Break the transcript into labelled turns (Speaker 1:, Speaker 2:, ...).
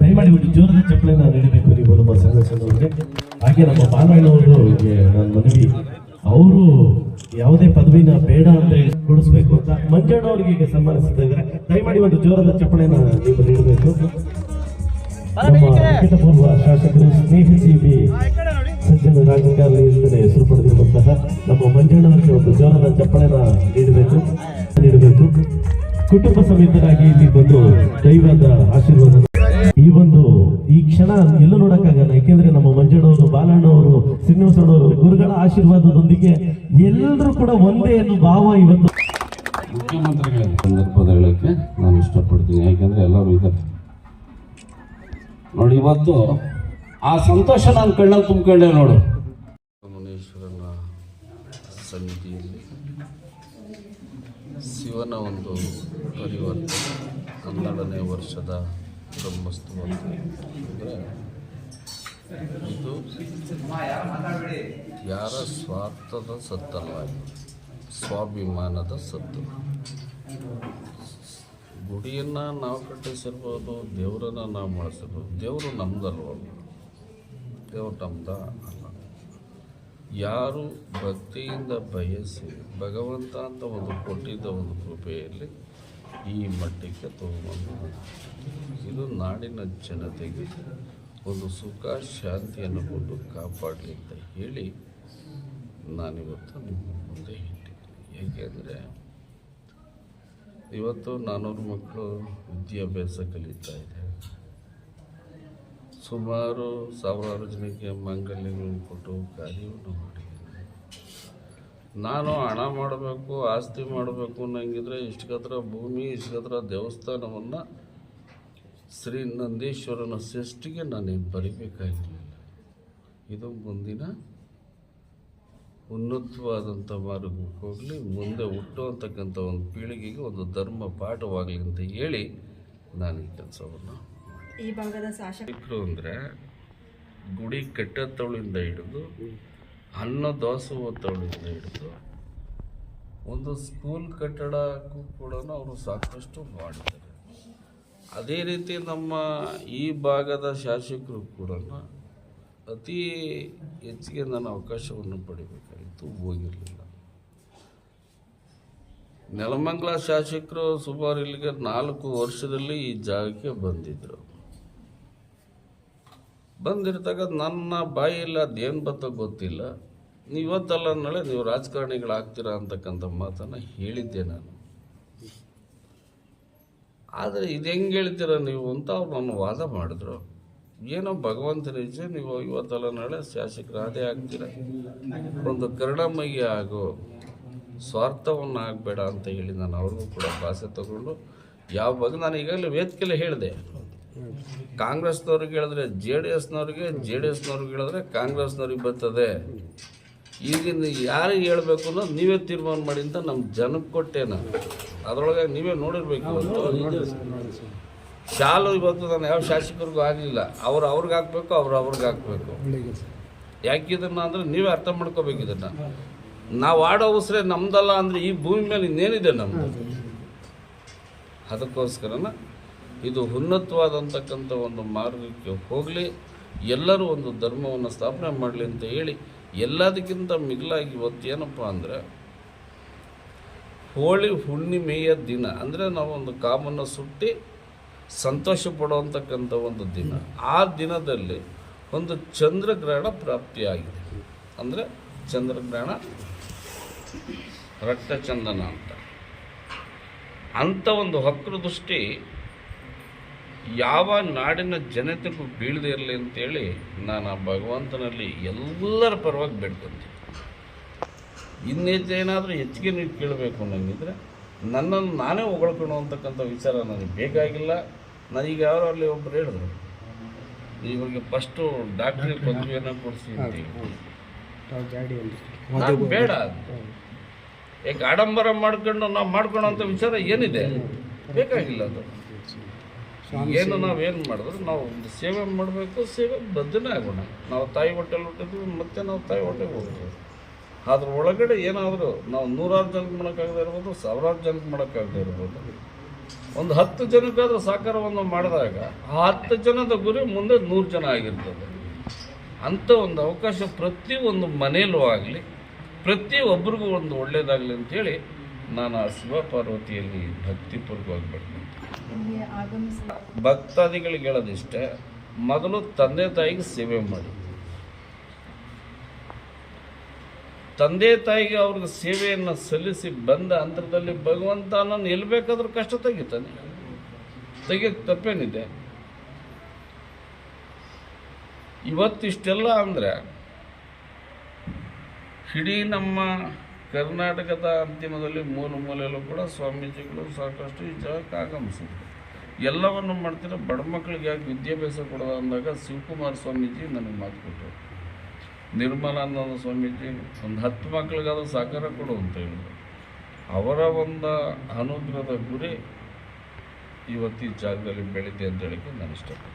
Speaker 1: ದಯಮಾಡಿ ಒಂದು ಜೋರದ ಚಪ್ಪಲಿನ ನೀಡಬೇಕು ನೀವು ನಮ್ಮ ಸಂಘರ್ಷದವರಿಗೆ. ಹಾಗೆ ನಮ್ಮ ಬಾಲಣ್ಣವರು ನನ್ನ ಮನವಿ, ಅವರು ಯಾವುದೇ ಪದವಿನ ಬೇಡ ಅಂತ ಕೊಡಿಸ್ಬೇಕು ಅಂತ ಮಂಜಣ್ಣವರಿಗೆ ಈಗ ಸನ್ಮಾನಿಸ್ತಾ ಇದ್ದಾರೆ. ದಯಮಾಡಿ ಒಂದು ಜೋರದ ಚಪ್ಪಲಿನ ನೀವು ನೀಡಬೇಕು. ನಮ್ಮ ಅಂಕಿತಪೂರ್ವ ಶಾಸಕರು ಸ್ನೇಹಜೀವಿ ಸಜ್ಜನ ರಾಜಕಾರಣಿಯಿಂದಲೇ ಹೆಸರು ಪಡೆದಿರುವಂತಹ ನಮ್ಮ ಮಂಜಣ್ಣವರಿಗೆ ಒಂದು ಜೋರದ ಚಪ್ಪಲಿನ ನೀಡಬೇಕು. ಕುಟುಂಬ ಸಮೇತರಾಗಿ ಇಲ್ಲಿ ಬಂದು ದೈವದ ಆಶೀರ್ವಾದ ಈ ಕ್ಷಣ ಎಲ್ಲೂ ನೋಡಕ್ಕಾಗಲ್ಲ. ಯಾಕೆಂದ್ರೆ ನಮ್ಮ ಮಂಜಣ್ಣವರು, ಬಾಲಣ್ಣವರು, ಶ್ರೀನಿವಾಸಣ್ಣವರು ಗುರುಗಳ ಆಶೀರ್ವಾದದೊಂದಿಗೆ ಎಲ್ಲರೂ ಕೂಡ ಒಂದೇ ಅನ್ನೋ ಭಾವ ಇವತ್ತು
Speaker 2: ಮುಖ್ಯಮಂತ್ರಿಗಳ ಸಂದರ್ಭದ ಹೇಳಕ್ಕೆ ನಾನು ಇಷ್ಟಪಡ್ತೀನಿ. ಯಾಕೆಂದ್ರೆ ಎಲ್ಲರೂ ಇದ್ದಾರೆ ನೋಡಿ. ಇವತ್ತು ಆ ಸಂತೋಷ ನಾನು ಕಣ್ಣಲ್ಲಿ ತುಂಬಿಕೊಂಡೆ ನೋಡು. ಮುನೇಶ್ವರನ ಸನ್ನಿಧಿಯಲ್ಲಿ ಶಿವನ ಒಂದು ಪರಿವರ್ತನೆ 12ನೇ ವರ್ಷದ ಬ್ರಹ್ಮೋತ್ಸವ ಅಂದರೆ ಇದು ಯಾರ ಸ್ವಾರ್ಥದ ಸತ್ತಲ್ಲ, ಸ್ವಾಭಿಮಾನದ ಸತ್ತು. ಗುಡಿಯನ್ನು ನಾವು ಕಟ್ಟಿಸಿರ್ಬೋದು, ದೇವರನ್ನು ನಾವು ಮಾಡಿಸಿರ್ಬೋದು. ದೇವರು ನಮ್ದಲ್ವ, ದೇವರು ನಮ್ದ ಅಲ್ಲ. ಯಾರು ಭಕ್ತಿಯಿಂದ ಬಯಸಿ ಭಗವಂತ ಅಂತ ಒಂದು ಕೊಟ್ಟಿದ್ದ ಒಂದು ಕೃಪೆಯಲ್ಲಿ ಈ ಮಟ್ಟಕ್ಕೆ ತಗೊಂಡು ಇದು ನಾಡಿನ ಜನತೆಗೆ ಒಂದು ಸುಖ ಶಾಂತಿಯನ್ನು ಕೊಟ್ಟು ಕಾಪಾಡಲಿ ಅಂತ ಹೇಳಿ ನಾನಿವತ್ತು ನಿಮ್ಮ ಮುಂದೆ ಇಟ್ಟಿದ್ದೀನಿ. ಏಕೆಂದರೆ ಇವತ್ತು 400 ಮಕ್ಕಳು ವಿದ್ಯಾಭ್ಯಾಸ ಕಲಿತಾ ಇದೆ. ಸುಮಾರು ಸಾವಿರಾರು ಜನಕ್ಕೆ ಮಾಂಗಲ್ಯಗಳನ್ನು ಕೊಟ್ಟು ಕಾರ್ಯವನ್ನು ಮಾಡಿದ್ದೀನಿ. ನಾನು ಹಣ ಮಾಡಬೇಕು, ಆಸ್ತಿ ಮಾಡಬೇಕು ಅನ್ನಂಗಿದ್ರೆ ಇಷ್ಟಗತ್ರ ಭೂಮಿ, ಇಷ್ಟಗತ್ರ ದೇವಸ್ಥಾನವನ್ನು ಶ್ರೀ ನಂದೀಶ್ವರನ ಸೃಷ್ಟಿಗೆ ನಾನೇನು ಬರಿಬೇಕಾಗಿರಲಿಲ್ಲ. ಇದು ಮುಂದಿನ ಉನ್ನತವಾದಂಥ ಮಾರ್ಗಕ್ಕೆ ಹೋಗಲಿ, ಮುಂದೆ ಹುಟ್ಟುವಂತಕ್ಕಂಥ ಒಂದು ಪೀಳಿಗೆಗೆ ಒಂದು ಧರ್ಮ ಪಾಠವಾಗಲಿ ಅಂತ ಹೇಳಿ ನಾನು ಈ ಕೆಲಸವನ್ನು
Speaker 3: ಈ ಭಾಗದ ಶಾಸಕರು
Speaker 2: ಅಂದರೆ ಗುಡಿ ಕಟ್ಟತ್ತವಳಿಂದ ಹಿಡಿದು ಅನ್ನ ದಾಸೋಹತ್ತವಳಿಂದ ಹಿಡಿದು ಒಂದು ಸ್ಕೂಲ್ ಕಟ್ಟಡಕ್ಕೂ ಕೂಡ ಅವರು ಸಾಕಷ್ಟು ಮಾಡಿದ್ದಾರೆ. ಅದೇ ರೀತಿ ನಮ್ಮ ಈ ಭಾಗದ ಶಾಸಕರು ಕೂಡ ಅತಿ ಹೆಚ್ಚಿಗೆ ನಾನು ಅವಕಾಶವನ್ನು ಪಡಿಬೇಕಾಗಿತ್ತು, ಹೋಗಿರಲಿಲ್ಲ. ನೆಲಮಂಗಲ ಶಾಸಕರು ಸುಮಾರು ಇಲ್ಲಿಗೆ 4 ವರ್ಷದಲ್ಲಿ ಈ ಜಾಗಕ್ಕೆ ಬಂದಿರ್ತಾಗ ನನ್ನ ಬಾಯಿಲ್ಲ, ಅದೇನು ಬತ್ತ ಗೊತ್ತಿಲ್ಲ. ಇವತ್ತಲ್ಲ ನಾಳೆ ನೀವು ರಾಜಕಾರಣಿಗಳಾಗ್ತೀರಾ ಅಂತಕ್ಕಂಥ ಮಾತನ್ನು ಹೇಳಿದ್ದೆ ನಾನು. ಆದರೆ ಇದು ಹೆಂಗೆ ಹೇಳ್ತೀರ ನೀವು ಅಂತ ಅವ್ರು ನನ್ನ ವಾದ ಮಾಡಿದ್ರು. ಏನೋ ಭಗವಂತನ ಇಚ್ಛೆ, ನೀವು ಇವತ್ತಲ್ಲ ನಾಳೆ ಶಾಸಕರಾದೇ ಆಗ್ತೀರ, ಒಂದು ಕರುಣಾಮಯಿ ಆಗೋ, ಸ್ವಾರ್ಥವನ್ನು ಆಗಬೇಡ ಅಂತ ಹೇಳಿ ನಾನು ಅವ್ರಿಗೂ ಕೂಡ ಭಾಷೆ ತಗೊಂಡು ಯಾವ ಬಗ್ಗೆ ನಾನು ಈಗಾಗಲೇ ವೇದಿಕೆಯಲ್ಲಿ ಹೇಳಿದೆ. ಕಾಂಗ್ರೆಸ್ನವ್ರಿಗೆ ಹೇಳಿದ್ರೆ ಜೆ ಡಿ ಎಸ್ನವ್ರಿಗೆ ಹೇಳಿದ್ರೆ ಕಾಂಗ್ರೆಸ್ನವ್ರಿಗೆ ಬರ್ತದೆ. ಈಗಿನ ಯಾರಿಗೆ ಹೇಳಬೇಕು ಅನ್ನೋದು ನೀವೇ ತೀರ್ಮಾನ ಮಾಡಿ ಅಂತ ನಮ್ಮ ಜನಕ್ಕೆ ಕೊಟ್ಟೆ ನಾನು. ಅದರೊಳಗೆ ನೀವೇ ನೋಡಿರ್ಬೇಕು. ಶಾಲು ಇವತ್ತು ನಾನು ಯಾವ ಶಾಸಕರಿಗೂ ಆಗಲಿಲ್ಲ. ಅವ್ರಿಗೆ ಹಾಕ್ಬೇಕು, ಅವ್ರಿಗೆ ಹಾಕಬೇಕು. ಯಾಕಿದನ್ನು ಅಂದರೆ ನೀವೇ ಅರ್ಥ ಮಾಡ್ಕೋಬೇಕು. ಇದನ್ನು ನಾವು ಆಡೋ ಉಸಿರೇ ನಮ್ದಲ್ಲ ಅಂದರೆ ಈ ಭೂಮಿ ಮೇಲೆ ಇನ್ನೇನಿದೆ ನಮ್ಮದು. ಅದಕ್ಕೋಸ್ಕರನ ಇದು ಉನ್ನತವಾದಂತಕ್ಕಂಥ ಒಂದು ಮಾರ್ಗಕ್ಕೆ ಹೋಗಲಿ, ಎಲ್ಲರೂ ಒಂದು ಧರ್ಮವನ್ನು ಸ್ಥಾಪನೆ ಮಾಡಲಿ ಅಂತ ಹೇಳಿ ಎಲ್ಲದಕ್ಕಿಂತ ಮಿಗಿಲಾಗಿ ಇವತ್ತು ಏನಪ್ಪ ಅಂದರೆ ಹೋಳಿ ಹುಣ್ಣಿಮೆಯ ದಿನ ಅಂದರೆ ನಾವು ಒಂದು ಕಾಮನ್ನು ಸುಟ್ಟಿ ಸಂತೋಷ ಪಡುವಂತಕ್ಕಂಥ ಒಂದು ದಿನ. ಆ ದಿನದಲ್ಲಿ ಒಂದು ಚಂದ್ರಗ್ರಹಣ ಪ್ರಾಪ್ತಿಯಾಗಿದೆ. ಅಂದರೆ ಚಂದ್ರಗ್ರಹಣ ರಕ್ತಚಂದನ ಅಂತ ಒಂದು ವಕ್ರದೃಷ್ಟಿ ಯಾವ ನಾಡಿನ ಜನತೆಗೂ ಬೀಳದೇ ಇರಲಿ ಅಂತೇಳಿ ನಾನು ಆ ಭಗವಂತನಲ್ಲಿ ಎಲ್ಲರ ಪರವಾಗಿ ಬೇಡ್ಕೊಂತೀನಿ. ಇನ್ನೇನಾದರೂ ಹೆಚ್ಚಿಗೆ ನೀವು ಕೇಳಬೇಕು ಅನ್ನಂಗಿದ್ರೆ ನನ್ನನ್ನು ನಾನೇ ಹೊಗಳ್ಕೊಳ್ಳೋ ಅಂತಕ್ಕಂಥ ವಿಚಾರ ನನಗೆ ಬೇಕಾಗಿಲ್ಲ. ನನಗೆ ಯಾರೋ ಅಲ್ಲಿ ಒಬ್ಬರು ಹೇಳಿದ್ರು, ಇವಾಗ ಫಸ್ಟು ಡಾಕ್ಟ್ರಿಗೆ ಪದವಿಯನ್ನು ಕೊಡಿಸಿ ಅಂತೀವಿ. ನಾನು ಬೇಡ, ಯಾಕೆ ಆಡಂಬರ ಮಾಡ್ಕೊಂಡು ನಾವು ಮಾಡ್ಕೊಳ್ಳೋಂಥ ವಿಚಾರ ಏನಿದೆ, ಬೇಕಾಗಿಲ್ಲ. ಅದು ಏನು ನಾವೇನು ಮಾಡಿದ್ರು ನಾವು ಒಂದು ಸೇವೆ ಮಾಡಬೇಕು, ಸೇವೆ ಬದ್ಧನೇ ಆಗೋಣ. ನಾವು ತಾಯಿ ಹೊಟ್ಟೆಲ್ಲಿ ಹುಟ್ಟಿದ್ವಿ, ಮತ್ತೆ ನಾವು ತಾಯಿ ಹೊಟ್ಟೆಗೆ ಹೋಗ್ತೀವಿ. ಅದ್ರ ಒಳಗಡೆ ಏನಾದರೂ ನಾವು 100,000 ಜನಕ್ಕೆ ಮಾಡೋಕ್ಕಾಗದೇ ಇರ್ಬೋದು, 1,000 ಜನಕ್ಕೆ ಮಾಡೋಕ್ಕಾಗದೇ ಇರ್ಬೋದು, ಒಂದು 10 ಜನಕ್ಕಾದ್ರೂ ಸಾಕಾರವನ್ನು ಮಾಡಿದಾಗ ಆ 10 ಜನದ ಗುರಿ ಮುಂದೆ 100 ಜನ ಆಗಿರ್ತದೆ. ಅಂಥ ಒಂದು ಅವಕಾಶ ಪ್ರತಿಯೊಂದು ಮನೆಯಲ್ಲೂ ಆಗಲಿ, ಪ್ರತಿಯೊಬ್ಬರಿಗೂ ಒಂದು ಒಳ್ಳೆಯದಾಗಲಿ ಅಂತೇಳಿ ನಾನು ಆ ಶಿವಪಾರ್ವತಿಯಲ್ಲಿ ಭಕ್ತಿಪೂರ್ವಕವಾಗಿ ಬೇಡ್ತೀನಿ.
Speaker 3: ಇಲ್ಲಿ ಆಗಮಿಸಿ
Speaker 2: ಭಕ್ತಾದಿಗಳಿಗೆ ಹೇಳೋದಿಷ್ಟೇ, ಮೊದಲು ತಂದೆ ತಾಯಿಗೆ ಸೇವೆ ಮಾಡಿ, ತಂದೆ ತಾಯಿಗೆ ಅವ್ರಿಗೆ ಸೇವೆಯನ್ನು ಸಲ್ಲಿಸಿ ಬಂದ ಅಂತರದಲ್ಲಿ ಭಗವಂತ ನಾನು ಎಲ್ಲಿ ಬೇಕಾದ್ರೂ ಕಷ್ಟ ತೆಗಿತಾನೆ, ತೆಗಿಯೋಕ್ಕೆ ತಪ್ಪೇನಿದೆ. ಇವತ್ತಿಷ್ಟೆಲ್ಲ ಅಂದರೆ ಇಡೀ ನಮ್ಮ ಕರ್ನಾಟಕದ ಅಂತಿಮದಲ್ಲಿ ಮೂಲೆಯಲ್ಲೂ ಕೂಡ ಸ್ವಾಮೀಜಿಗಳು ಸಾಕಷ್ಟು ಈ ಜಾಗಕ್ಕೆ ಆಗಮಿಸಿದ್ರು. ಎಲ್ಲವನ್ನು ಮಾಡ್ತೀರ, ಬಡ ಮಕ್ಕಳಿಗೆ ಯಾಕೆ ವಿದ್ಯಾಭ್ಯಾಸ ಕೊಡೋದು ಅಂದಾಗ ಶಿವಕುಮಾರ ಸ್ವಾಮೀಜಿ ನನಗೆ ಮಾತು ಕೊಟ್ಟರು, ನಿರ್ಮಲಾನಂದ ಸ್ವಾಮೀಜಿ ಒಂದು 10 ಮಕ್ಕಳಿಗಾದ್ರೂ ಸಾಕಾರ ಕೊಡು ಅಂತ ಹೇಳಿದ್ರು. ಅವರ ಒಂದು ಅನುಗ್ರಹದ ಗುರಿ ಇವತ್ತು ಈ ಜಾಗದಲ್ಲಿ ಬೆಳೀತೆ ಅಂತ ಹೇಳಕ್ಕೆ ನಾನು ಇಷ್ಟಪಡ್ತೀನಿ.